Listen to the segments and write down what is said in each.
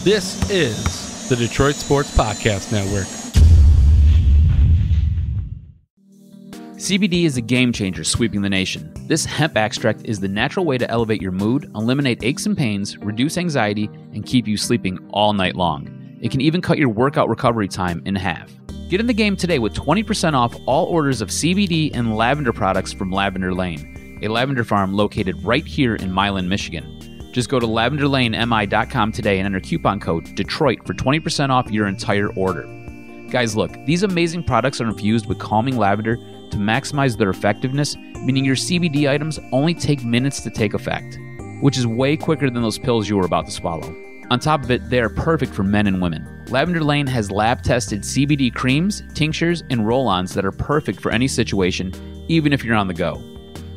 This is the Detroit Sports Podcast Network. CBD is a game changer sweeping the nation. This hemp extract is the natural way to elevate your mood, eliminate aches and pains, reduce anxiety, and keep you sleeping all night long. It can even cut your workout recovery time in half. Get in the game today with 20% off all orders of CBD and lavender products from Lavender Lane, a lavender farm located right here in Milan, Michigan. Just go to lavenderlanemi.com today and enter coupon code DETROIT for 20% off your entire order. Guys, look, these amazing products are infused with calming lavender to maximize their effectiveness, meaning your CBD items only take minutes to take effect, which is way quicker than those pills you were about to swallow. On top of it, they are perfect for men and women. Lavender Lane has lab-tested CBD creams, tinctures, and roll-ons that are perfect for any situation, even if you're on the go.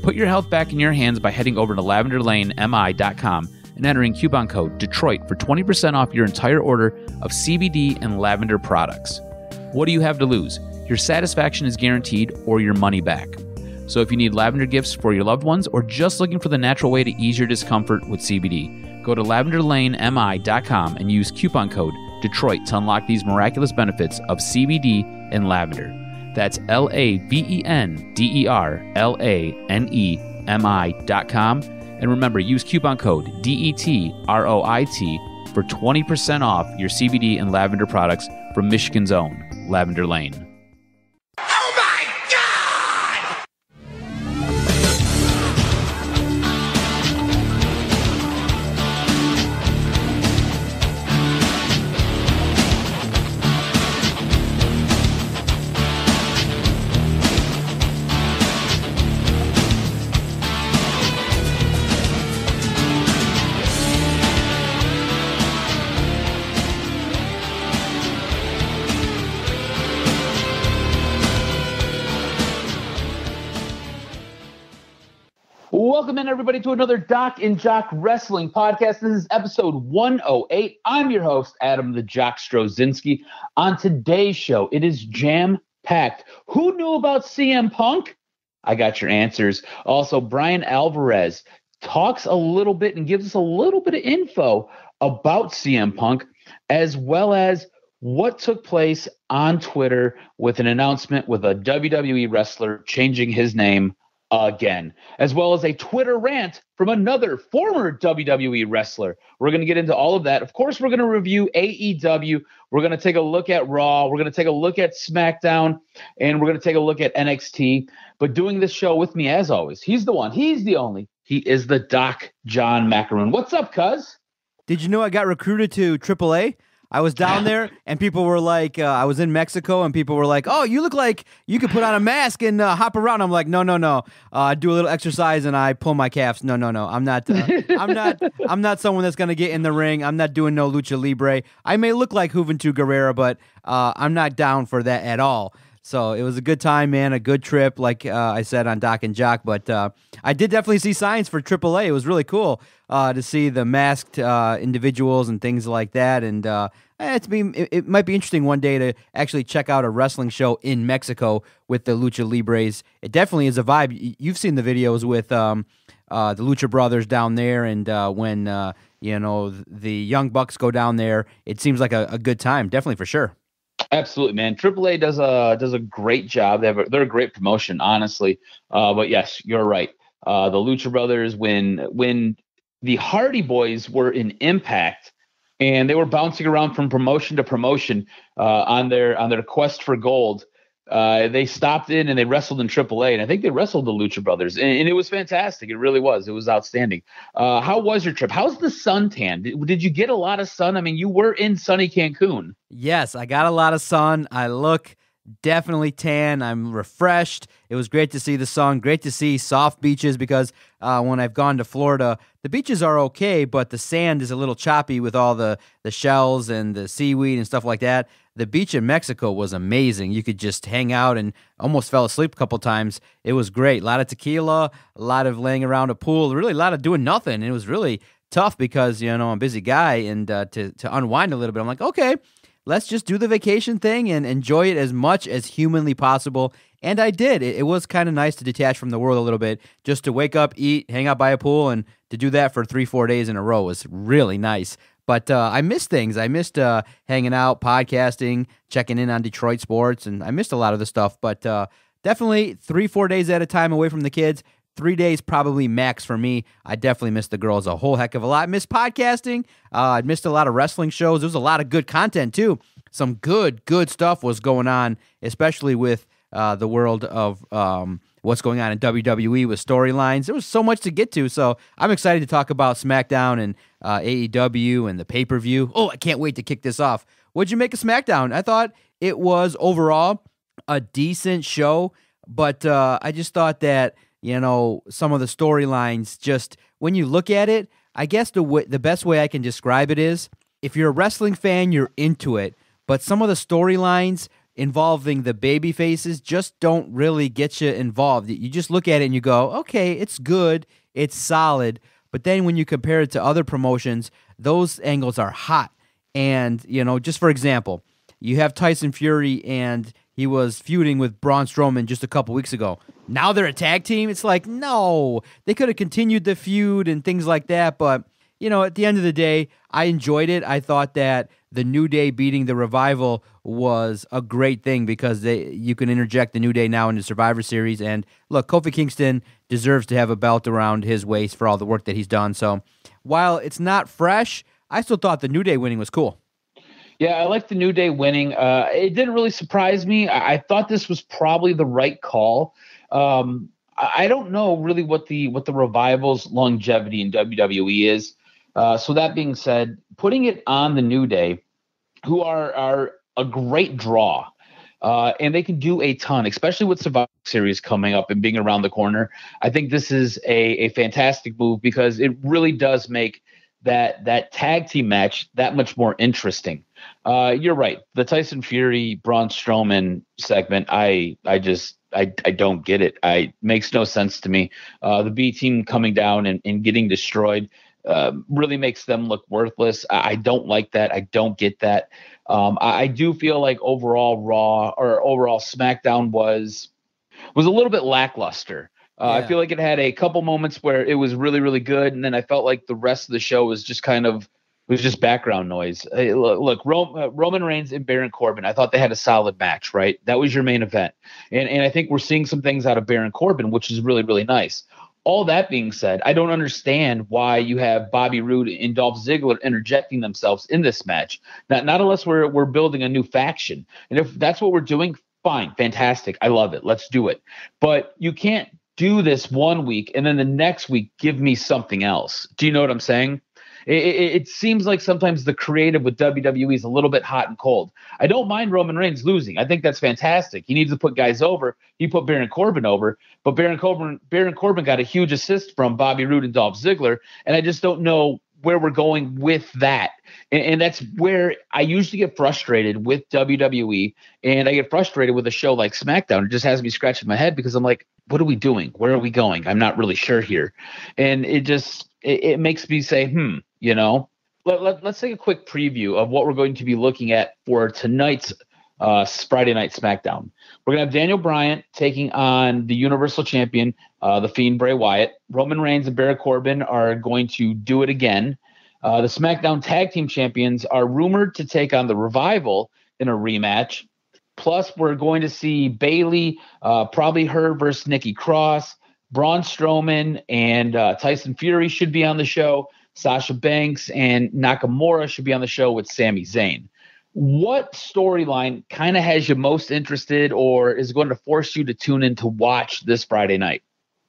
Put your health back in your hands by heading over to lavenderlanemi.com and entering coupon code DETROIT for 20% off your entire order of CBD and lavender products. What do you have to lose? Your satisfaction is guaranteed or your money back. So if you need lavender gifts for your loved ones or just looking for the natural way to ease your discomfort with CBD, go to lavenderlanemi.com and use coupon code DETROIT to unlock these miraculous benefits of CBD and lavender. That's lavenderlanemi.com. And remember, use coupon code DETROIT for 20% off your CBD and lavender products from Michigan's own Lavender Lane. Welcome in, everybody, to another DocNJock Wrestling Podcast. This is episode 108. I'm your host, Adam the Jock Strozinski. On today's show, it is jam-packed. Who knew about CM Punk? I got your answers. Also, Brian Alvarez talks a little bit and gives us a little bit of info about CM Punk, as well as what took place on Twitter with an announcement with a WWE wrestler changing his name again, as well as a Twitter rant from another former WWE wrestler. We're going to get into all of that. Of course, we're going to review AEW. We're going to take a look at Raw. We're going to take a look at Smackdown, and we're going to take a look at NXT. But doing this show with me, as always, he's the one. He's the only. He is the Doc John Macaroon. What's up, cuz? Did you know I got recruited to AAA? I was down there, and people were like, I was in Mexico, and people were like, "Oh, you look like you could put on a mask and hop around." I'm like, no. I do a little exercise and I pull my calves. No. I'm not. I'm not someone that's gonna get in the ring. I'm not doing no lucha libre. I may look like Juventud Guerrera, but I'm not down for that at all. So it was a good time, man, a good trip, like I said on Doc and Jock. But I did definitely see signs for AAA. It was really cool to see the masked individuals and things like that. And it might be interesting one day to actually check out a wrestling show in Mexico with the Lucha Libres. It definitely is a vibe. You've seen the videos with the Lucha Brothers down there, and when the Young Bucks go down there, it seems like a good time, definitely for sure. Absolutely, man. AAA does a great job. They're a great promotion, honestly. But yes, you're right. The Lucha Brothers, when the Hardy Boys were in Impact, and they were bouncing around from promotion to promotion on their quest for gold, they stopped in and they wrestled in AAA, and I think they wrestled the Lucha Brothers, and it was fantastic. It really was. It was outstanding. How was your trip? How's the suntan? Did you get a lot of sun? I mean, you were in sunny Cancun. Yes, I got a lot of sun. I look definitely tan. I'm refreshed. It was great to see the sun, great to see soft beaches, because when I've gone to Florida, the beaches are okay, but the sand is a little choppy with all the shells and the seaweed and stuff like that. The beach in Mexico was amazing. You could just hang out and almost fell asleep a couple times. It was great. A lot of tequila, a lot of laying around a pool, really a lot of doing nothing. And it was really tough because, I'm a busy guy, and to unwind a little bit, I'm like, okay, let's just do the vacation thing and enjoy it as much as humanly possible. And I did. It was kind of nice to detach from the world a little bit, just to wake up, eat, hang out by a pool, and to do that for 3-4 days in a row was really nice. But I missed things. I missed hanging out, podcasting, checking in on Detroit sports, and I missed a lot of the stuff. But definitely 3-4 days at a time away from the kids. 3 days probably max for me. I definitely missed the girls a whole heck of a lot. I missed podcasting. I missed a lot of wrestling shows. There was a lot of good content, too. Some good stuff was going on, especially with the world of what's going on in WWE with storylines. There was so much to get to, so I'm excited to talk about SmackDown and AEW and the pay-per-view. Oh, I can't wait to kick this off. What'd you make of SmackDown? I thought it was overall a decent show, but I just thought that, some of the storylines, just when you look at it, I guess the best way I can describe it is, if you're a wrestling fan, you're into it, but some of the storylines involving the baby faces just don't really get you involved. You just look at it and you go, okay, it's good, it's solid, but then when you compare it to other promotions, those angles are hot. And, just for example, you have Tyson Fury and he was feuding with Braun Strowman just a couple weeks ago. Now they're a tag team? It's like, no, they could have continued the feud and things like that, but at the end of the day, I enjoyed it. I thought that the New Day beating the Revival was a great thing because you can interject the New Day now into Survivor Series. And look, Kofi Kingston deserves to have a belt around his waist for all the work that he's done. So while it's not fresh, I still thought the New Day winning was cool. Yeah, I like the New Day winning. It didn't really surprise me. I thought this was probably the right call. I don't know really what the Revival's longevity in WWE is. So that being said, putting it on the New Day, who are a great draw, and they can do a ton, especially with Survivor Series coming up and being around the corner. I think this is a fantastic move because it really does make that tag team match that much more interesting. You're right. The Tyson Fury, Braun Strowman segment, I don't get it. It makes no sense to me. The B team coming down and getting destroyed really makes them look worthless. I don't like that. I don't get that. I do feel like overall Raw or overall SmackDown was a little bit lackluster. I feel like it had a couple moments where it was really, really good, and then I felt like the rest of the show was just background noise. Hey, look, Roman Reigns and Baron Corbin, I thought they had a solid match, right? That was your main event. And I think we're seeing some things out of Baron Corbin, which is really, really nice. All that being said, I don't understand why you have Bobby Roode and Dolph Ziggler interjecting themselves in this match. Not unless we're building a new faction. And if that's what we're doing, fine, fantastic. I love it. Let's do it. But you can't do this 1 week and then the next week give me something else. Do you know what I'm saying? It seems like sometimes the creative with WWE is a little bit hot and cold. I don't mind Roman Reigns losing. I think that's fantastic. He needs to put guys over. He put Baron Corbin over, but Baron Corbin got a huge assist from Bobby Roode and Dolph Ziggler, and I just don't know where we're going with that. And that's where I usually get frustrated with WWE, and I get frustrated with a show like SmackDown. It just has me scratching my head because I'm like, what are we doing? Where are we going? I'm not really sure here. And it makes me say, let's take a quick preview of what we're going to be looking at for tonight's Friday Night SmackDown. We're going to have Daniel Bryan taking on the Universal Champion, The Fiend Bray Wyatt. Roman Reigns and Baron Corbin are going to do it again. The SmackDown Tag Team Champions are rumored to take on the Revival in a rematch. Plus, we're going to see Bayley, probably her versus Nikki Cross. Braun Strowman and Tyson Fury should be on the show. Sasha Banks and Nakamura should be on the show with Sami Zayn. What storyline kind of has you most interested or is going to force you to tune in to watch this Friday night?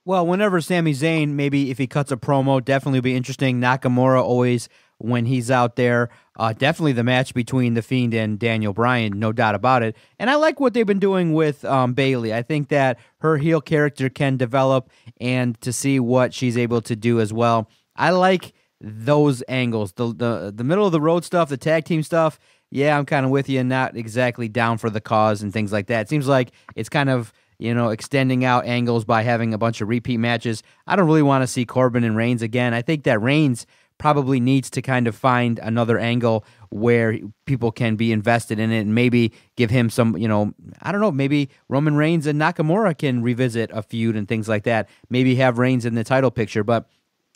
Well, whenever Sami Zayn, maybe if he cuts a promo, definitely be interesting. Nakamura always, when he's out there, definitely the match between The Fiend and Daniel Bryan, no doubt about it. And I like what they've been doing with Bayley. I think that her heel character can develop and to see what she's able to do as well. I like those angles. The middle of the road stuff, the tag team stuff, yeah, I'm kind of with you, not exactly down for the cause and things like that. It seems like it's kind of, extending out angles by having a bunch of repeat matches. I don't really want to see Corbin and Reigns again. I think that Reigns probably needs to kind of find another angle where people can be invested in it and maybe give him some, I don't know, maybe Roman Reigns and Nakamura can revisit a feud and things like that. Maybe have Reigns in the title picture. But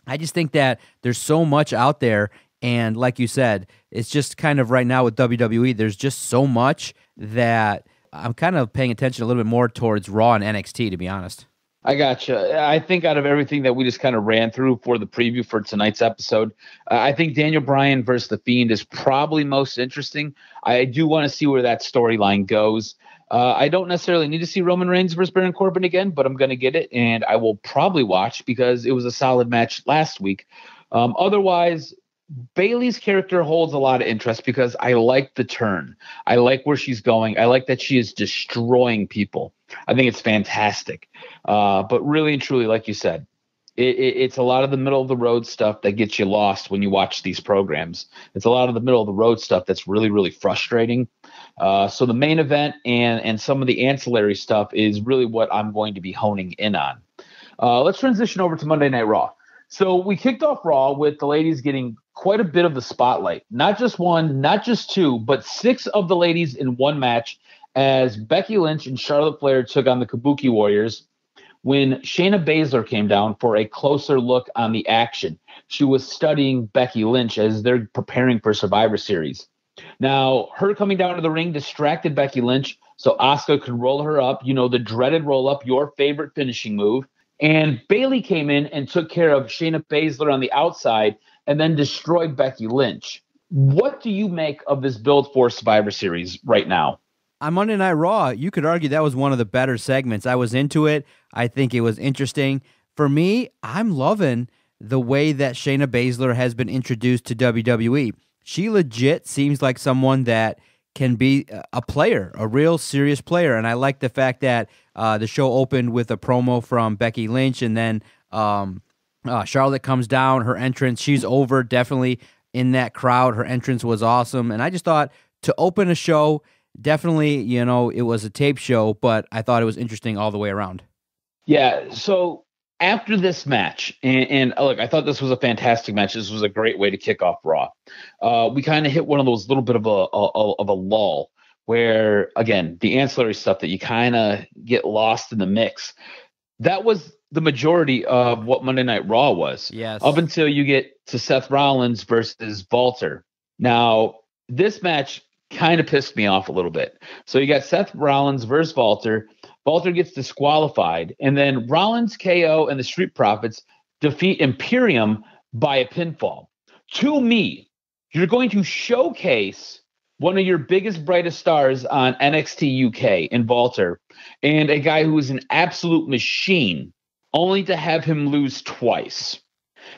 I just think that there's so much out there And like you said, it's just kind of right now with WWE, there's just so much that I'm kind of paying attention a little bit more towards Raw and NXT, to be honest. I gotcha. I think out of everything that we just kind of ran through for the preview for tonight's episode, I think Daniel Bryan versus The Fiend is probably most interesting. I do want to see where that storyline goes. I don't necessarily need to see Roman Reigns versus Baron Corbin again, but I'm going to get it, and I will probably watch because it was a solid match last week. Otherwise, Bayley's character holds a lot of interest because I like the turn. I like where she's going. I like that she is destroying people. I think it's fantastic. But really and truly, like you said, it's a lot of the middle of the road stuff that gets you lost when you watch these programs. It's a lot of the middle of the road stuff that's really, really frustrating. So the main event and some of the ancillary stuff is really what I'm going to be honing in on. Let's transition over to Monday Night Raw. So we kicked off Raw with the ladies getting quite a bit of the spotlight. Not just one, not just two, but 6 of the ladies in one match as Becky Lynch and Charlotte Flair took on the Kabuki Warriors when Shayna Baszler came down for a closer look on the action. She was studying Becky Lynch as they're preparing for Survivor Series. Now, her coming down to the ring distracted Becky Lynch so Asuka could roll her up, the dreaded roll-up, your favorite finishing move. And Bayley came in and took care of Shayna Baszler on the outside and then destroyed Becky Lynch. What do you make of this build for Survivor Series right now? On Monday Night Raw, you could argue that was one of the better segments. I was into it. I think it was interesting. For me, I'm loving the way that Shayna Baszler has been introduced to WWE. She legit seems like someone that can be a player, a real serious player. And I like the fact that the show opened with a promo from Becky Lynch, and then Charlotte comes down, her entrance, she's over, definitely in that crowd. Her entrance was awesome. And I just thought to open a show, definitely, it was a tape show, but I thought it was interesting all the way around. Yeah, so after this match, and look, I thought this was a fantastic match. This was a great way to kick off Raw. We kind of hit one of those little bit of a lull where, again, the ancillary stuff that you kind of get lost in the mix. That was the majority of what Monday Night Raw was. Yes. Up until you get to Seth Rollins versus Walter. Now, this match kind of pissed me off a little bit. So you got Seth Rollins versus Walter. Walter gets disqualified, and then Rollins, KO, and the Street Profits defeat Imperium by a pinfall. To me, you're going to showcase one of your biggest, brightest stars on NXT UK in Walter, and a guy who is an absolute machine, only to have him lose twice.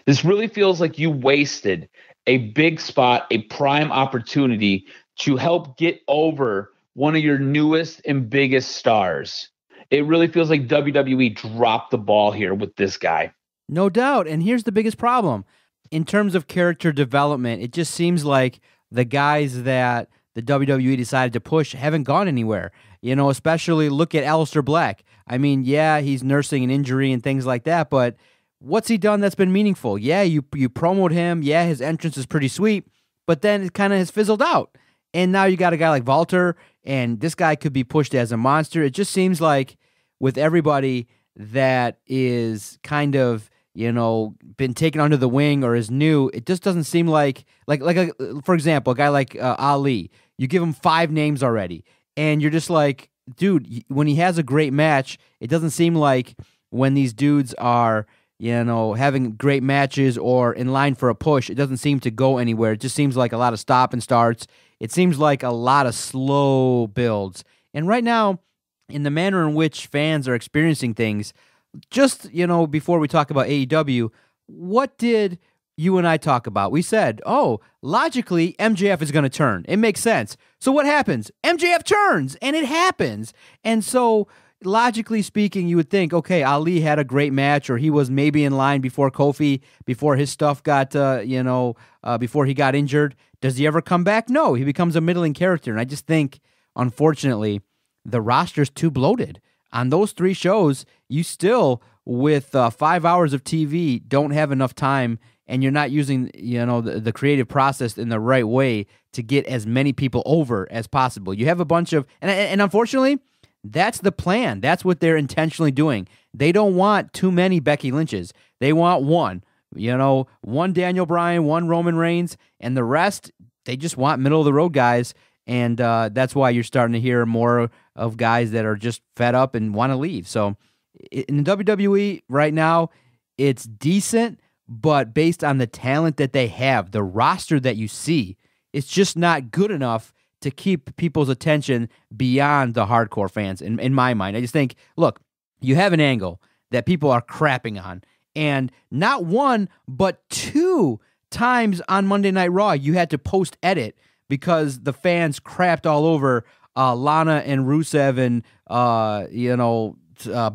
This really feels like you wasted a big spot, a prime opportunity to help get over one of your newest and biggest stars. It really feels like WWE dropped the ball here with this guy. No doubt. And here's the biggest problem. In terms of character development, it just seems like the guys that the WWE decided to push haven't gone anywhere. Especially look at Aleister Black. I mean, yeah, he's nursing an injury and things like that, but what's he done that's been meaningful? Yeah, you promote him. Yeah, his entrance is pretty sweet, but then it kind of has fizzled out. And now you got a guy like Walter, and this guy could be pushed as a monster. It just seems like with everybody that is kind of, been taken under the wing or is new, it just doesn't seem like for example, a guy like Ali, you give him 5 names already, and you're just like, dude, when he has a great match, it doesn't seem like when these dudes are, having great matches or in line for a push, it doesn't seem to go anywhere. It just seems like a lot of stop and starts. It seems like a lot of slow builds. And right now, in the manner in which fans are experiencing things, just, before we talk about AEW, what did you and I talk about? We said, logically, MJF is going to turn. It makes sense. So what happens? MJF turns, and it happens. And so, logically speaking, you would think, okay, Ali had a great match, or he was maybe in line before Kofi, before his stuff got, before he got injured. Does he ever come back? No, he becomes a middling character. And I just think, unfortunately, the roster's too bloated. On those 3 shows, you still, with 5 hours of TV, don't have enough time, and you're not using, the creative process in the right way to get as many people over as possible. You have a bunch of, and unfortunately, that's the plan. That's what they're intentionally doing. They don't want too many Becky Lynches. They want one, one Daniel Bryan, one Roman Reigns, and the rest, they just want middle-of-the-road guys, and that's why you're starting to hear more of guys that are just fed up and want to leave. So in the WWE right now, it's decent, but based on the talent that they have, the roster that you see, it's just not good enough to keep people's attention beyond the hardcore fans, in my mind. I just think, look, you have an angle that people are crapping on, and not one, but 2 times on Monday Night Raw, you had to post-edit because the fans crapped all over Lana and Rusev and,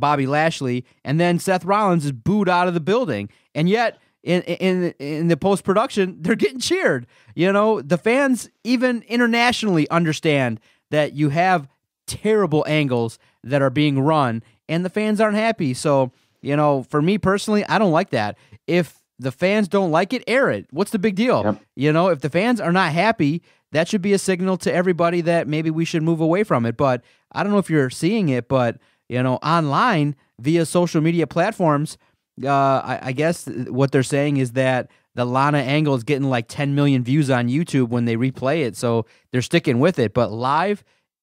Bobby Lashley, and then Seth Rollins is booed out of the building. And yet, in the post-production, they're getting cheered. The fans, even internationally, understand that you have terrible angles that are being run, and the fans aren't happy. So, for me personally, I don't like that. If the fans don't like it, air it. What's the big deal? Yep. If the fans are not happy, that should be a signal to everybody that maybe we should move away from it. But I don't know if you're seeing it, but, online via social media platforms, I guess what they're saying is that the Lana angle is getting like 10 million views on YouTube when they replay it, so they're sticking with it. But live,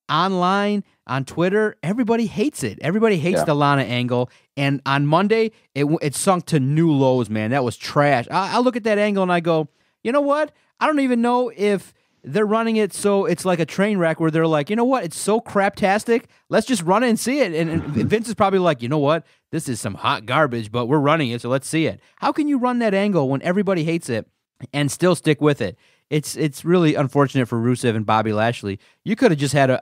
online, on Twitter, everybody hates it. Everybody hates the Lana angle. And on Monday, it sunk to new lows, man. That was trash. I look at that angle and I go, you know what? I don't even know if they're running it so it's like a train wreck where they're like, you know what? It's so craptastic. Let's just run it and see it. And Vince is probably like, you know what? This is some hot garbage, but we're running it, so let's see it. How can you run that angle when everybody hates it and still stick with it? It's really unfortunate for Rusev and Bobby Lashley. You could have just had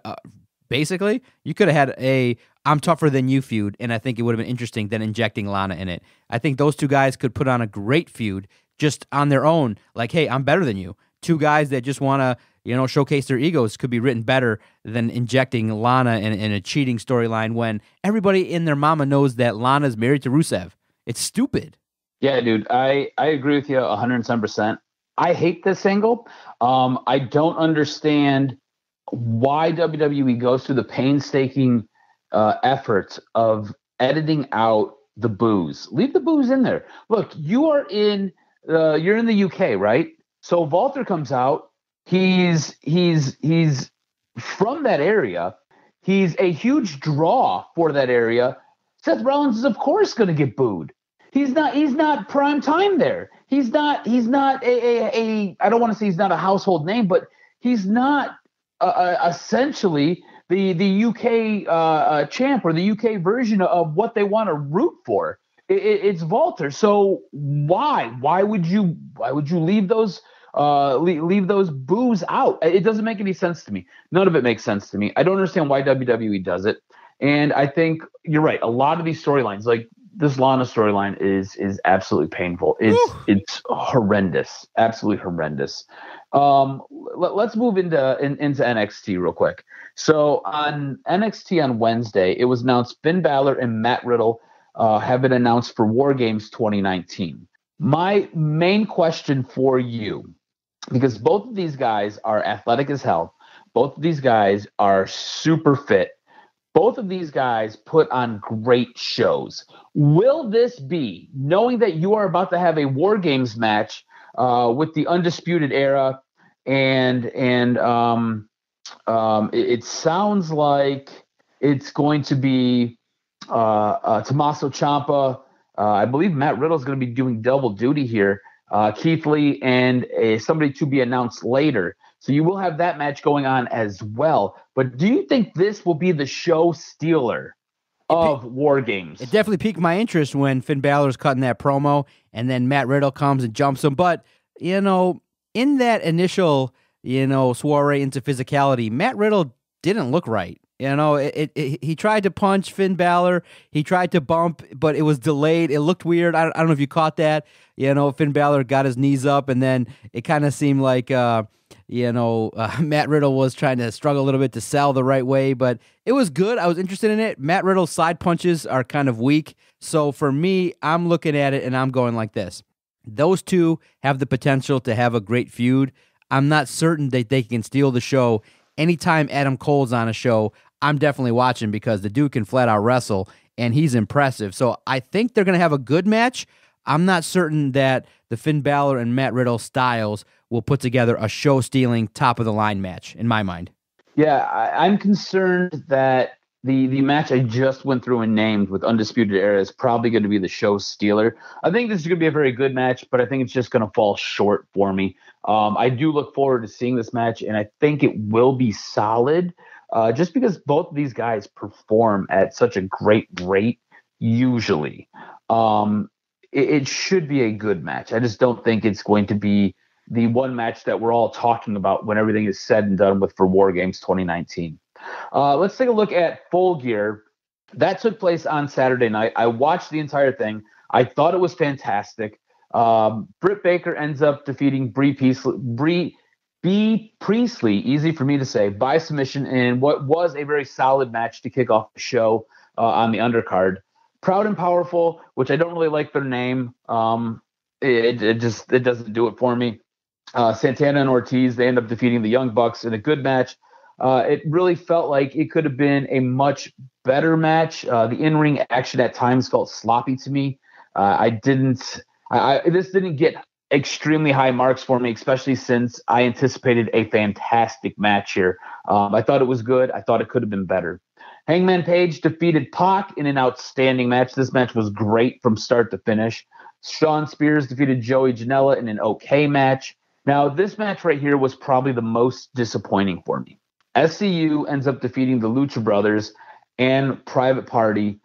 basically, you could have had a I'm tougher than you feud, and I think it would have been interesting than injecting Lana in it. I think those two guys could put on a great feud just on their own. Like, hey, I'm better than you. Two guys that just want to, showcase their egos could be written better than injecting Lana in a cheating storyline when everybody in their mama knows that Lana's married to Rusev. It's stupid. Yeah, dude, I agree with you 110%. I hate this angle. I don't understand why WWE goes through the painstaking efforts of editing out the boos. Leave the boos in there. Look, you're in the UK, right? So Walter comes out. He's from that area. He's a huge draw for that area. Seth Rollins is of course going to get booed. He's not prime time there. He's not a I don't want to say he's not a household name, but he's not essentially the UK champ or the UK version of what they want to root for. It's Walter. So why would you leave those boos out? It doesn't make any sense to me. None of it makes sense to me. I don't understand why WWE does it. And I think you're right. A lot of these storylines, like this Lana storyline, is absolutely painful. It's horrendous, absolutely horrendous. Let's move into NXT real quick. So on NXT on Wednesday, it was announced Finn Balor and Matt Riddle have been announced for War Games 2019. My main question for you, because both of these guys are athletic as hell, both of these guys are super fit, both of these guys put on great shows. Will this be, knowing that you are about to have a War Games match with the Undisputed Era, and it sounds like it's going to be Tommaso Ciampa. I believe Matt Riddle is going to be doing double duty here. Keith Lee and somebody to be announced later. So you will have that match going on as well. But do you think this will be the show stealer of War Games? It definitely piqued my interest when Finn Balor's cutting that promo and then Matt Riddle comes and jumps him. But, in that initial, soiree into physicality, Matt Riddle didn't look right. He tried to punch Finn Balor. He tried to bump, but it was delayed. It looked weird. I don't know if you caught that. Finn Balor got his knees up, and then it kind of seemed like, Matt Riddle was trying to struggle a little bit to sell the right way, but it was good. I was interested in it. Matt Riddle's side punches are kind of weak. So for me, I'm looking at it, and I'm going like this. Those two have the potential to have a great feud. I'm not certain that they can steal the show. Anytime Adam Cole's on a show, I'm definitely watching because the dude can flat out wrestle, and he's impressive. So I think they're going to have a good match, I'm not certain that the Finn Balor and Matt Riddle styles will put together a show-stealing, top-of-the-line match, in my mind. Yeah, I'm concerned that the match I just went through and named with Undisputed Era is probably going to be the show stealer. I think this is going to be a very good match, but I think it's just going to fall short for me. I do look forward to seeing this match, and I think it will be solid just because both of these guys perform at such a great rate usually. It should be a good match. I just don't think it's going to be the one match that we're all talking about when everything is said and done with for War Games 2019. Let's take a look at Full Gear. That took place on Saturday night. I watched the entire thing. I thought it was fantastic. Britt Baker ends up defeating B. Priestley, easy for me to say, by submission in what was a very solid match to kick off the show on the undercard. Proud and Powerful, which I don't really like their name. It doesn't do it for me. Santana and Ortiz, they end up defeating the Young Bucks in a good match. It really felt like it could have been a much better match. The in-ring action at times felt sloppy to me. This didn't get extremely high marks for me, especially since I anticipated a fantastic match here. I thought it was good. I thought it could have been better. Hangman Page defeated Pac in an outstanding match. This match was great from start to finish. Shawn Spears defeated Joey Janela in an okay match. Now, this match right here was probably the most disappointing for me. SCU ends up defeating the Lucha Brothers and Private Party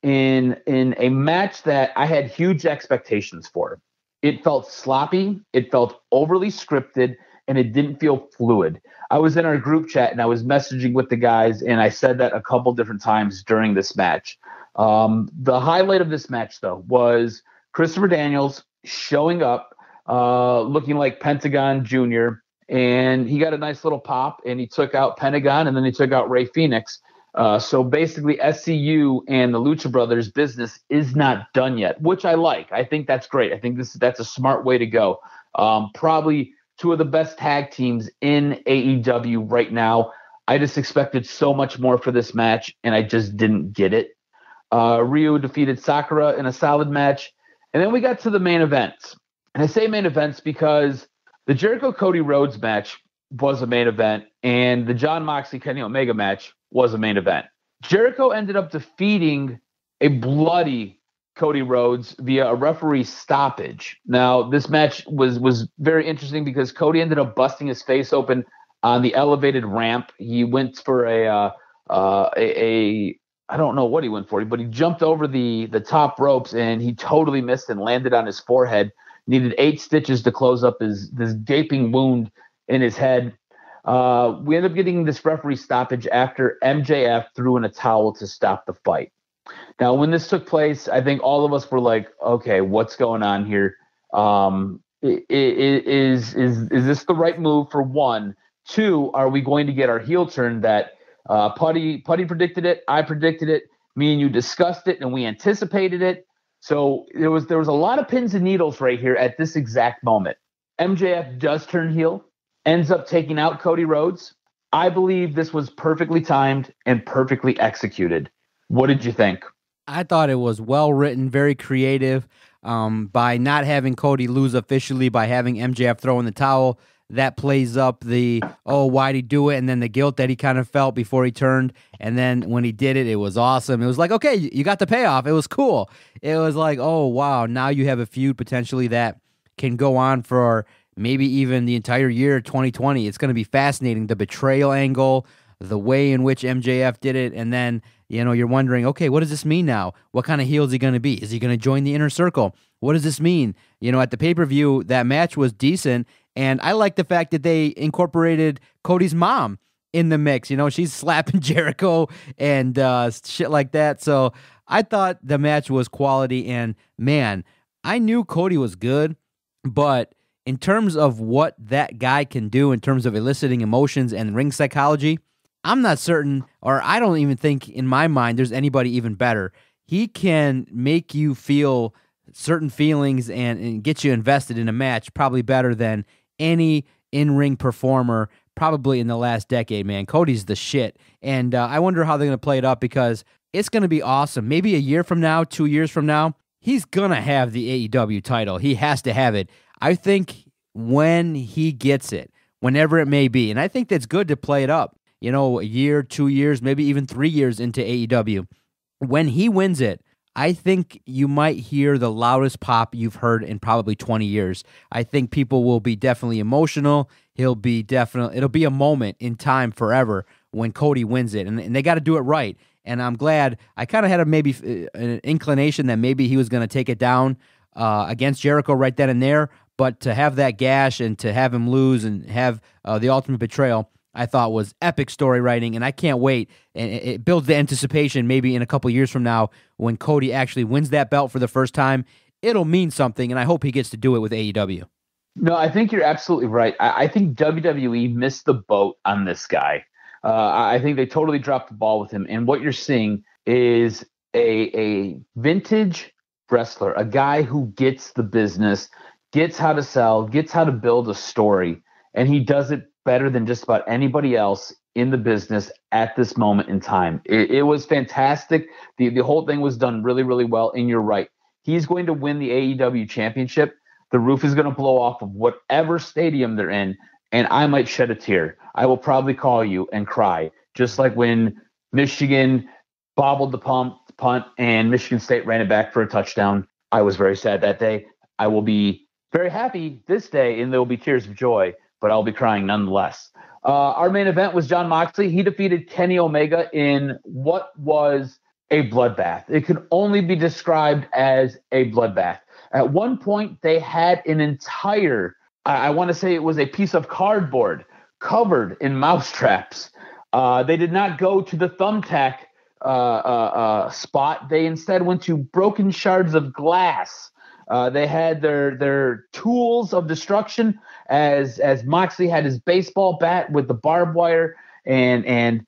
in a match that I had huge expectations for. It felt sloppy, it felt overly scripted, and it didn't feel fluid. I was in our group chat and I was messaging with the guys, and I said that a couple different times during this match. The highlight of this match, though, was Christopher Daniels showing up looking like Pentagon Jr., and he got a nice little pop, and he took out Pentagon, and then he took out Rey Fenix. So basically, SCU and the Lucha Brothers business is not done yet, which I like. I think that's great. I think that's a smart way to go. Probably two of the best tag teams in AEW right now. I just expected so much more for this match, and I just didn't get it. Ryu defeated Sakura in a solid match. And then we got to the main events. And I say main events because the Jericho-Cody Rhodes match was a main event, and the Jon Moxley-Kenny Omega match was a main event. Jericho ended up defeating a bloody Cody Rhodes via a referee stoppage. Now, this match was very interesting because Cody ended up busting his face open on the elevated ramp. He went for a I don't know what he went for, but he jumped over the top ropes and he totally missed and landed on his forehead. Needed 8 stitches to close up this gaping wound in his head. We ended up getting this referee stoppage after MJF threw in a towel to stop the fight. Now, when this took place, I think all of us were like, okay, what's going on here? Is this the right move, for one? 2, are we going to get our heel turn that Putty predicted it, I predicted it, me and you discussed it, and we anticipated it. So there was a lot of pins and needles right here at this exact moment. MJF does turn heel, ends up taking out Cody Rhodes. I believe this was perfectly timed and perfectly executed. What did you think? I thought it was well written, very creative. By not having Cody lose officially, by having MJF throw in the towel, that plays up the, oh, why'd he do it? And then the guilt that he kind of felt before he turned. And then when he did it, it was awesome. It was like, okay, you got the payoff. It was cool. It was like, oh, wow, now you have a feud potentially that can go on for maybe even the entire year 2020. It's going to be fascinating. The betrayal angle, the way in which MJF did it, and then, you're wondering, okay, what does this mean now? What kind of heel is he going to be? Is he going to join the Inner Circle? What does this mean? At the pay-per-view, that match was decent, and I like the fact that they incorporated Cody's mom in the mix. She's slapping Jericho and shit like that. So I thought the match was quality, and man, I knew Cody was good, but in terms of what that guy can do in terms of eliciting emotions and ring psychology, I'm not certain, or I don't even think in my mind there's anybody even better. He can make you feel certain feelings and get you invested in a match probably better than any in-ring performer probably in the last decade, man. Cody's the shit. And I wonder how they're going to play it up, because it's going to be awesome. Maybe a year from now, 2 years from now, he's going to have the AEW title. He has to have it. I think when he gets it, whenever it may be, and I think that's good to play it up, a year, 2 years, maybe even 3 years into AEW. When he wins it, I think you might hear the loudest pop you've heard in probably 20 years. I think people will be definitely emotional. It'll be a moment in time forever when Cody wins it, and they got to do it right. And I'm glad. I kind of had an inclination that maybe he was going to take it down against Jericho right then and there, but to have that gash and to have him lose and have the ultimate betrayal, I thought was epic story writing, and I can't wait. And it builds the anticipation maybe in a couple years from now when Cody actually wins that belt for the first time. It'll mean something, and I hope he gets to do it with AEW. No, I think you're absolutely right. I think WWE missed the boat on this guy. I think they totally dropped the ball with him. And what you're seeing is a vintage wrestler, a guy who gets the business, gets how to sell, gets how to build a story, and he does it better than just about anybody else in the business at this moment in time. It was fantastic. The whole thing was done really, really well, and you're right. He's going to win the AEW championship. The roof is going to blow off of whatever stadium they're in, and I might shed a tear. I will probably call you and cry, just like when Michigan bobbled the punt and Michigan State ran it back for a touchdown. I was very sad that day. I will be very happy this day, and there will be tears of joy, but I'll be crying nonetheless. Our main event was Jon Moxley. He defeated Kenny Omega in what was a bloodbath. It could only be described as a bloodbath. At one point, they had an entire, I want to say it was a piece of cardboard covered in mousetraps. They did not go to the thumbtack spot. They instead went to broken shards of glass. They had their tools of destruction as Moxley had his baseball bat with the barbed wire, and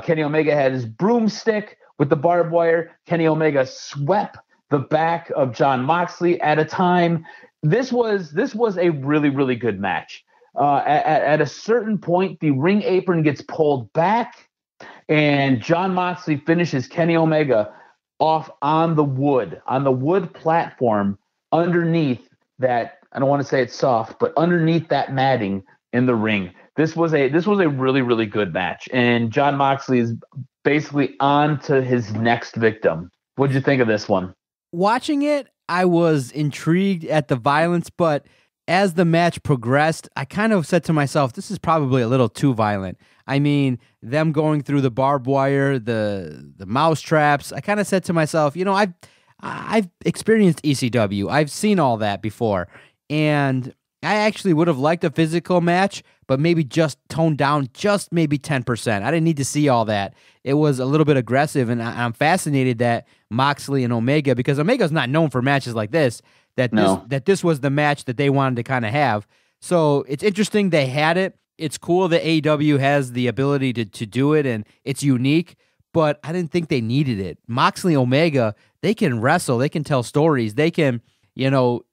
Kenny Omega had his broomstick with the barbed wire. Kenny Omega swept the back of Jon Moxley at a time. This was a really, really good match. At a certain point, the ring apron gets pulled back, and Jon Moxley finishes Kenny Omega off on the wood platform underneath that. I don't want to say it's soft, but underneath that matting in the ring. This was a really, really good match, and Jon Moxley is basically on to his next victim. What did you think of this one? Watching it, I was intrigued at the violence, but as the match progressed, I kind of said to myself, this is probably a little too violent. I mean, them going through the barbed wire, the mouse traps. I kind of said to myself, I've experienced ECW. I've seen all that before, and I actually would have liked a physical match, but maybe just toned down just maybe 10%. I didn't need to see all that. It was a little bit aggressive, and I'm fascinated that Moxley and Omega, because Omega's not known for matches like this, that this was the match that they wanted to kind of have. So it's interesting they had it. It's cool that AEW has the ability to do it, and it's unique, but I didn't think they needed it. Moxley, Omega, they can wrestle, they can tell stories, they can,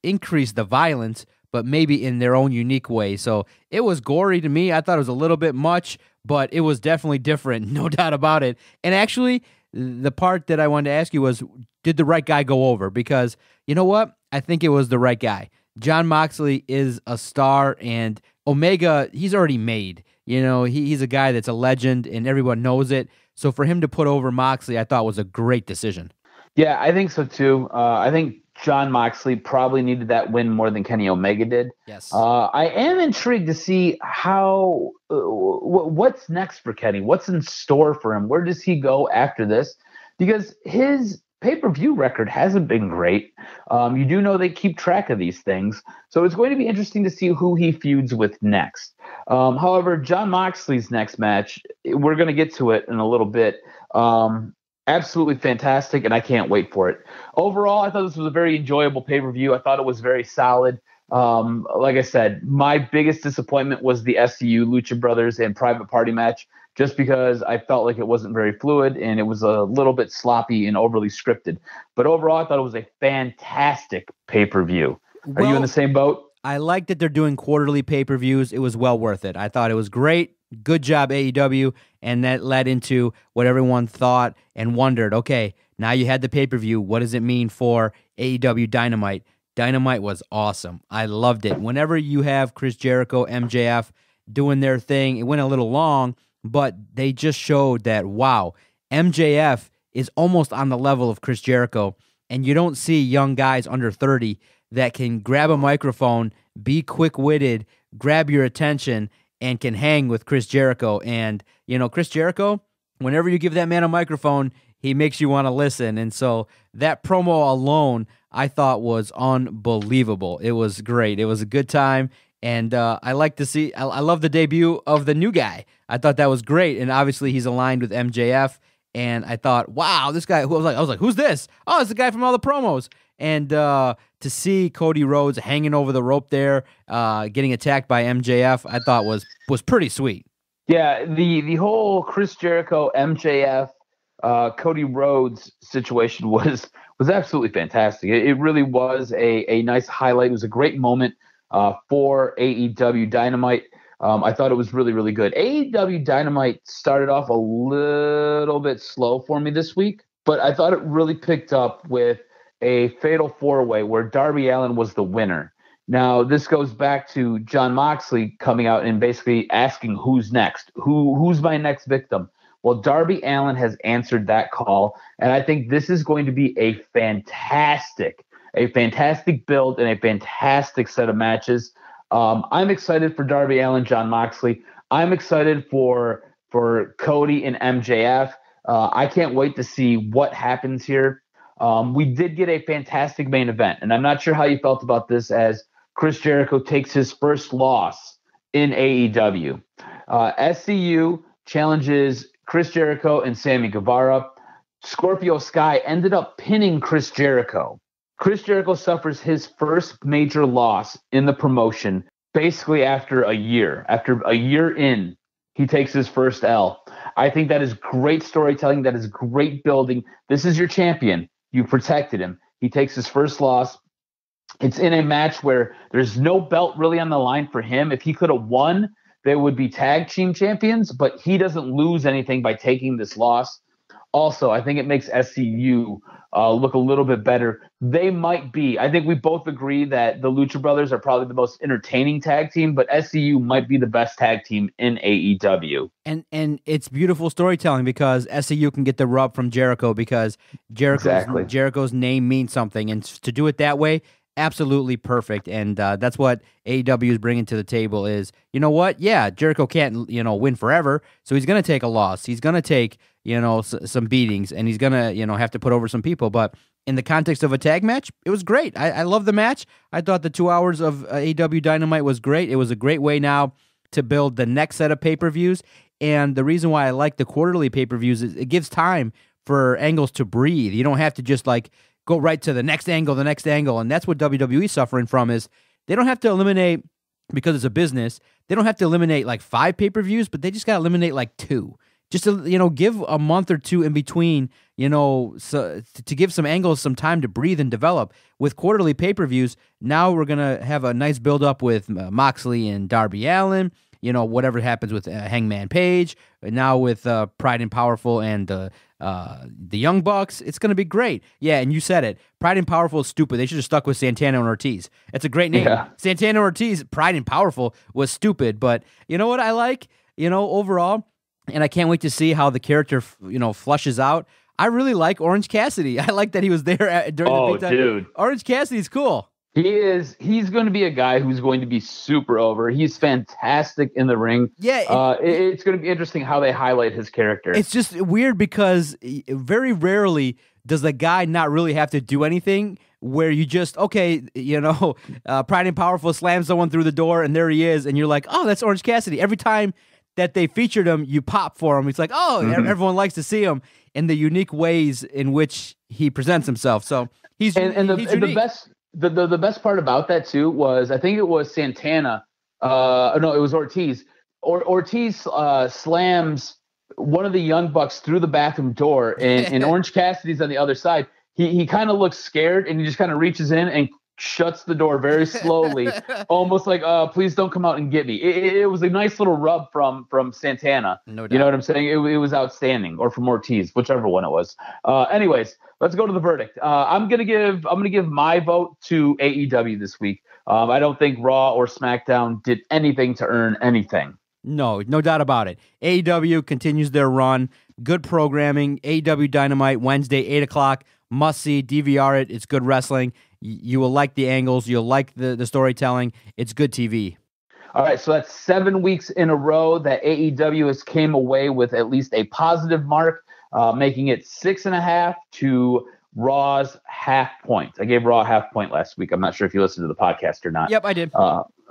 increase the violence, but maybe in their own unique way. So it was gory to me. I thought it was a little bit much, but it was definitely different, no doubt about it. And actually, the part that I wanted to ask you was, did the right guy go over? Because you know what? I think it was the right guy. Jon Moxley is a star, and Omega, he's already made. He's a guy that's a legend, and everyone knows it. So for him to put over Moxley, I thought was a great decision. Yeah, I think so too. I think Jon Moxley probably needed that win more than Kenny Omega did. Yes. I am intrigued to see how what's next for Kenny. What's in store for him? Where does he go after this? Because his pay-per-view record hasn't been great. You do know they keep track of these things. So it's going to be interesting to see who he feuds with next. However, Jon Moxley's next match, we're going to get to it in a little bit. Absolutely fantastic, and I can't wait for it. Overall, I thought this was a very enjoyable pay-per-view. I thought it was very solid. Like I said, my biggest disappointment was the SCU, Lucha Brothers, and Private Party match, just because I felt like it wasn't very fluid and it was a little bit sloppy and overly scripted. But overall, I thought it was a fantastic pay-per-view. Are you in the same boat? I like that they're doing quarterly pay-per-views. It was well worth it. I thought it was great. Good job, AEW. And that led into what everyone thought and wondered. Okay, Now you had the pay-per-view. What does it mean for AEW Dynamite? Dynamite was awesome. I loved it. Whenever you have Chris Jericho, MJF doing their thing, it went a little long, but they just showed that, wow, MJF is almost on the level of Chris Jericho, and you don't see young guys under 30 that can grab a microphone, be quick-witted, grab your attention, and can hang with Chris Jericho. And, Chris Jericho, whenever you give that man a microphone, he makes you want to listen. And so that promo alone, I thought, was unbelievable. It was great. It was a good time. And I like to see, I love the debut of the new guy. I thought that was great. And obviously he's aligned with MJF. And I thought, wow, this guy, I was like, who's this? Oh, it's the guy from all the promos. And to see Cody Rhodes hanging over the rope there, getting attacked by MJF, I thought was pretty sweet. Yeah, the whole Chris Jericho, MJF, Cody Rhodes situation was absolutely fantastic. It really was a nice highlight. It was a great moment for AEW Dynamite. I thought it was really, really good. AEW Dynamite started off a little bit slow for me this week, but I thought it really picked up with a fatal four-way where Darby Allin was the winner. Now, this goes back to Jon Moxley coming out and basically asking who's next, who's my next victim. Well, Darby Allin has answered that call, and I think this is going to be a fantastic build and a fantastic set of matches. I'm excited for Darby Allin, Jon Moxley. I'm excited for Cody and MJF. I can't wait to see what happens here. We did get a fantastic main event, and I'm not sure how you felt about this as Chris Jericho takes his first loss in AEW. SCU challenges Chris Jericho and Sammy Guevara. Scorpio Sky ended up pinning Chris Jericho. Chris Jericho suffers his first major loss in the promotion basically after a year. After a year in, he takes his first L. I think that is great storytelling. That is great building. This is your champion. You protected him. He takes his first loss. It's in a match where there's no belt really on the line for him. If he could have won, they would be tag team champions, but he doesn't lose anything by taking this loss. Also, I think it makes SCU look a little bit better. They might be. I think we both agree that the Lucha Brothers are probably the most entertaining tag team, but SCU might be the best tag team in AEW. And it's beautiful storytelling because SCU can get the rub from Jericho because Jericho's name means something, and to do it that way, absolutely perfect. And that's what AEW is bringing to the table is, you know what? Yeah, Jericho can't, win forever, so he's going to take a loss. He's going to take, some beatings, and he's going to, have to put over some people. But in the context of a tag match, it was great. I love the match. I thought the 2 hours of AEW Dynamite was great. It was a great way now to build the next set of pay-per-views. And the reason why I like the quarterly pay-per-views is it gives time for angles to breathe. You don't have to just go right to the next angle. And that's what WWE's suffering from is they don't have to eliminate, because it's a business, they don't have to eliminate 5 pay-per-views, but they just got to eliminate 2. Just to, give a month or two in between, so to give some angles some time to breathe and develop. With quarterly pay-per-views, now we're going to have a nice build-up with Moxley and Darby Allin, whatever happens with Hangman Page, now with Pride and Powerful and the Young Bucks. It's going to be great. Yeah, and you said it. Pride and Powerful is stupid. They should have stuck with Santana and Ortiz. It's a great name. Yeah. Santana and Ortiz, Pride and Powerful was stupid. But you know what I like, overall? And I can't wait to see how the character, flushes out. I really like Orange Cassidy. I like that he was there during the big time. Dude. Orange Cassidy's cool. He's going to be a guy who's going to be super over. He's fantastic in the ring. Yeah. It's going to be interesting how they highlight his character. It's just weird because very rarely does the guy not really have to do anything where you just, Pride and Powerful slams someone through the door and there he is. And you're like, oh, that's Orange Cassidy. Every time that they featured him, you pop for him. It's like, everyone likes to see him in the unique ways in which he presents himself. So he's unique. The best part about that too was I think it was Santana. No, it was Ortiz. Ortiz slams one of the Young Bucks through the bathroom door, and Orange Cassidy's on the other side. He kind of looks scared, and he just kind of reaches in and shuts the door very slowly, almost like, please don't come out and get me. It was a nice little rub from Santana. No doubt. You know what I'm saying? It was outstanding, or from Ortiz, whichever one it was. Anyways, let's go to the verdict. I'm gonna give my vote to AEW this week. I don't think Raw or SmackDown did anything to earn anything. No doubt about it. AEW continues their run. Good programming. AEW Dynamite, Wednesday, 8 o'clock. Must see. DVR it. It's good wrestling. You will like the angles. You'll like the storytelling. It's good TV. All right, so that's 7 weeks in a row that AEW has came away with at least a positive mark, making it 6.5 to Raw's half point. I gave Raw a half point last week. I'm not sure if you listened to the podcast or not. Yep, I did.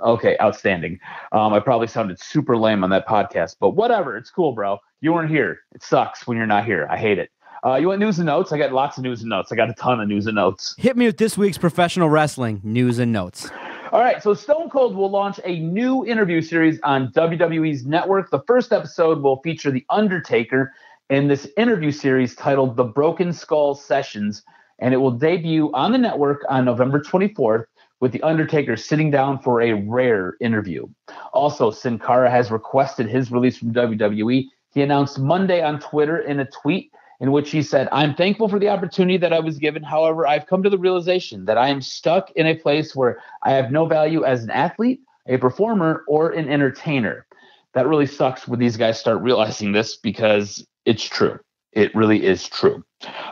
Okay, outstanding. I probably sounded super lame on that podcast, but whatever. It's cool, bro. You weren't here. It sucks when you're not here. I hate it. You want news and notes? I got lots of news and notes. I got a ton of news and notes. Hit me with this week's professional wrestling news and notes. All right, so Stone Cold will launch a new interview series on WWE's network. The first episode will feature The Undertaker in this interview series titled The Broken Skull Sessions, and it will debut on the network on November 24th with The Undertaker sitting down for a rare interview. Also, Sin Cara has requested his release from WWE. He announced Monday on Twitter in a tweet in which he said, "I'm thankful for the opportunity that I was given. However, I've come to the realization that I am stuck in a place where I have no value as an athlete, a performer, or an entertainer." That really sucks when these guys start realizing this, because it's true. It really is true.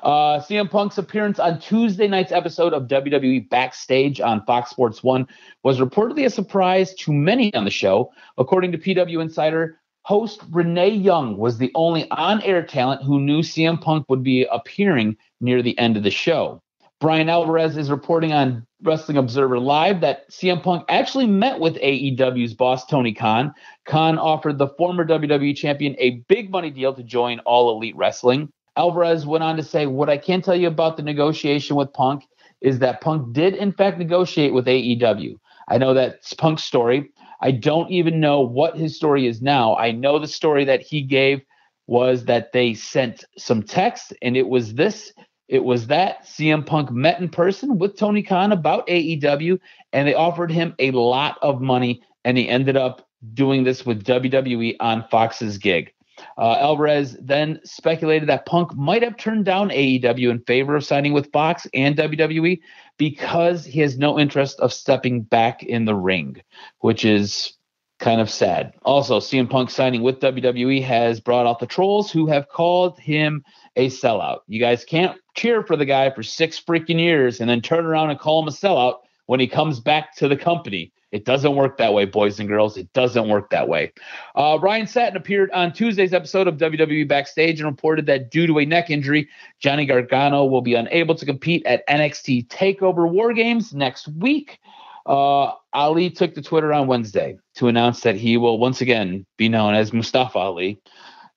CM Punk's appearance on Tuesday night's episode of WWE Backstage on Fox Sports 1 was reportedly a surprise to many on the show. According to PW Insider, host Renee Young was the only on-air talent who knew CM Punk would be appearing near the end of the show. Brian Alvarez is reporting on Wrestling Observer Live that CM Punk actually met with AEW's boss, Tony Khan. Khan offered the former WWE champion a big money deal to join All Elite Wrestling. Alvarez went on to say, "What I can tell you about the negotiation with Punk is that Punk did in fact negotiate with AEW. I know that's Punk's story. I don't even know what his story is now. I know the story that he gave was that they sent some text, and it was this. It was that CM Punk met in person with Tony Khan about AEW, and they offered him a lot of money, and he ended up doing this with WWE on Fox's gig." Alvarez then speculated that Punk might have turned down AEW in favor of signing with Fox and WWE because he has no interest of stepping back in the ring, which is kind of sad. Also, CM Punk signing with WWE has brought out the trolls who have called him a sellout. You guys can't cheer for the guy for 6 freaking years and then turn around and call him a sellout when he comes back to the company. It doesn't work that way, boys and girls. It doesn't work that way. Ryan Satin appeared on Tuesday's episode of WWE Backstage and reported that due to a neck injury, Johnny Gargano will be unable to compete at NXT TakeOver War Games next week. Ali took to Twitter on Wednesday to announce that he will once again be known as Mustafa Ali.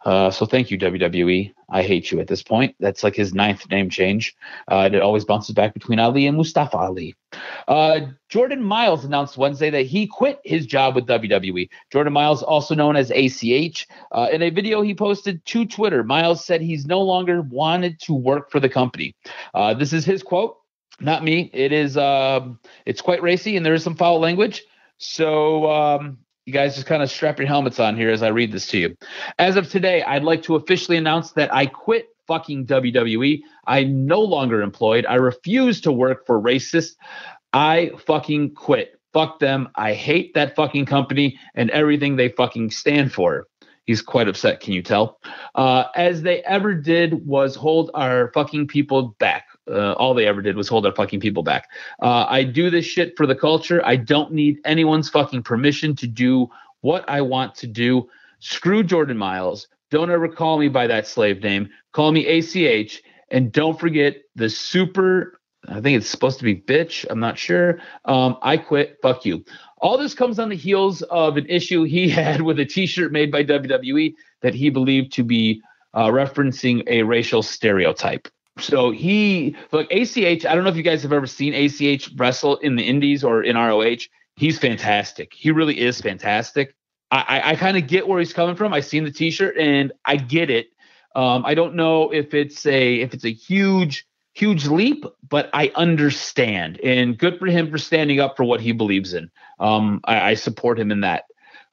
So thank you, WWE. I hate you at this point. That's like his 9th name change. And it always bounces back between Ali and Mustafa Ali. Jordan Miles announced Wednesday that he quit his job with WWE. Jordan Miles, also known as ACH, in a video he posted to Twitter, Miles said he's no longer wanted to work for the company. This is his quote, not me. It is, it's quite racy and there is some foul language. So, you guys just kind of strap your helmets on here as I read this to you. As of today, I'd like to officially announce that I quit fucking WWE. I'm no longer employed. I refuse to work for racists. I fucking quit. Fuck them. I hate that fucking company and everything they fucking stand for. He's quite upset, can you tell? As they ever did was hold our fucking people back. All they ever did was hold our fucking people back. I do this shit for the culture. I don't need anyone's fucking permission to do what I want to do. Screw Jordan Miles. Don't ever call me by that slave name. Call me ACH. And don't forget the super, I think it's supposed to be bitch. I'm not sure. I quit. Fuck you. All this comes on the heels of an issue he had with a t-shirt made by WWE that he believed to be referencing a racial stereotype. So look, ACH, I don't know if you guys have ever seen ACH wrestle in the indies or in ROH. He's fantastic. He really is fantastic. I kind of get where he's coming from. I've seen the t-shirt and I get it. I don't know if it's a huge huge leap, but I understand. And good for him for standing up for what he believes in. I support him in that.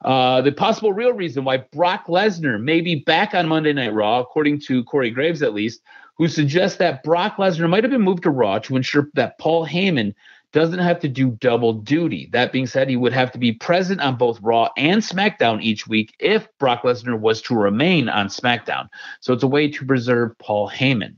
The possible real reason why Brock Lesnar may be back on Monday Night Raw, according to Corey Graves at least, who suggests that Brock Lesnar might have been moved to Raw to ensure that Paul Heyman doesn't have to do double duty. That being said, he would have to be present on both Raw and SmackDown each week if Brock Lesnar was to remain on SmackDown. So it's a way to preserve Paul Heyman.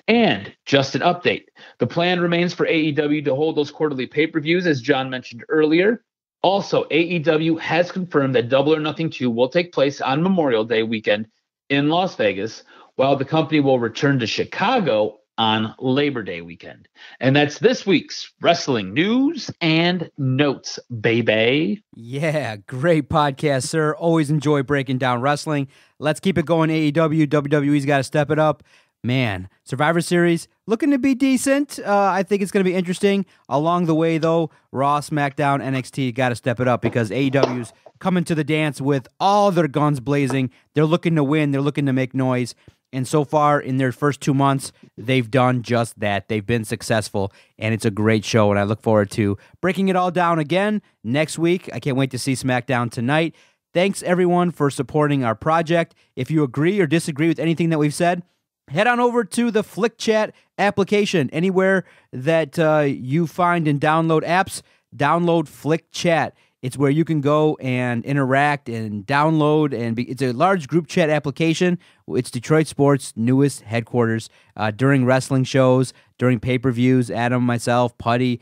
And just an update. The plan remains for AEW to hold those quarterly pay-per-views, as John mentioned earlier. Also, AEW has confirmed that Double or Nothing 2 will take place on Memorial Day weekend in Las Vegas, while the company will return to Chicago on Labor Day weekend. And that's this week's wrestling news and notes, baby. Yeah, great podcast, sir. Always enjoy breaking down wrestling. Let's keep it going, AEW. WWE's got to step it up. Man, Survivor Series looking to be decent. I think it's going to be interesting. Along the way, though, Raw, SmackDown, NXT got to step it up because AEW's coming to the dance with all their guns blazing. They're looking to win. They're looking to make noise. And so far, in their first 2 months, they've done just that. They've been successful, and it's a great show, and I look forward to breaking it all down again next week. I can't wait to see SmackDown tonight. Thanks, everyone, for supporting our project. If you agree or disagree with anything that we've said, head on over to the Flick Chat application. Anywhere that you find and download apps, download Flick Chat. It's where you can go and interact and download, and it's a large group chat application. It's Detroit Sports' newest headquarters. During wrestling shows, during pay-per-views, Adam, myself, Putty,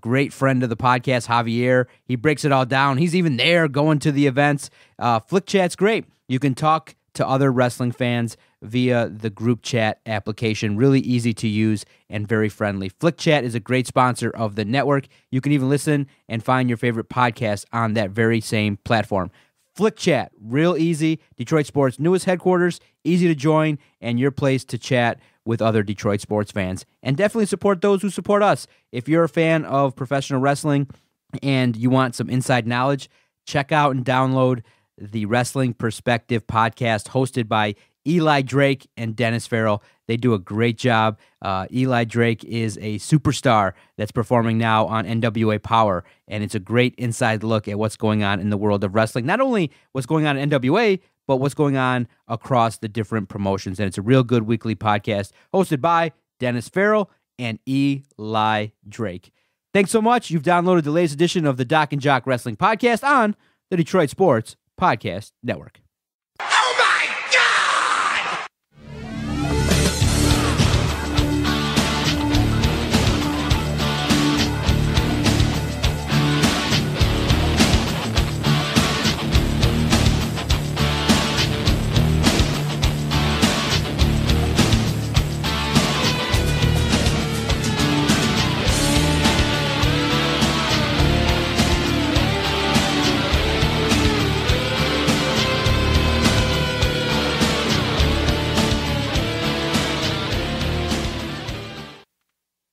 great friend of the podcast, Javier, he breaks it all down. He's even there going to the events. Flick Chat's great. You can talk to other wrestling fans via the group chat application. Really easy to use and very friendly. Flick Chat is a great sponsor of the network. You can even listen and find your favorite podcast on that very same platform. Flick Chat, real easy. Detroit Sports' newest headquarters, easy to join, and your place to chat with other Detroit sports fans. And definitely support those who support us. If you're a fan of professional wrestling and you want some inside knowledge, check out and download the Wrestling Perspective podcast hosted by Eli Drake and Dennis Farrell. They do a great job. Eli Drake is a superstar that's performing now on NWA Power, and it's a great inside look at what's going on in the world of wrestling. Not only what's going on in NWA, but what's going on across the different promotions. And it's a real good weekly podcast hosted by Dennis Farrell and Eli Drake. Thanks so much. You've downloaded the latest edition of the Doc and Jock Wrestling Podcast on the Detroit Sports Podcast Network.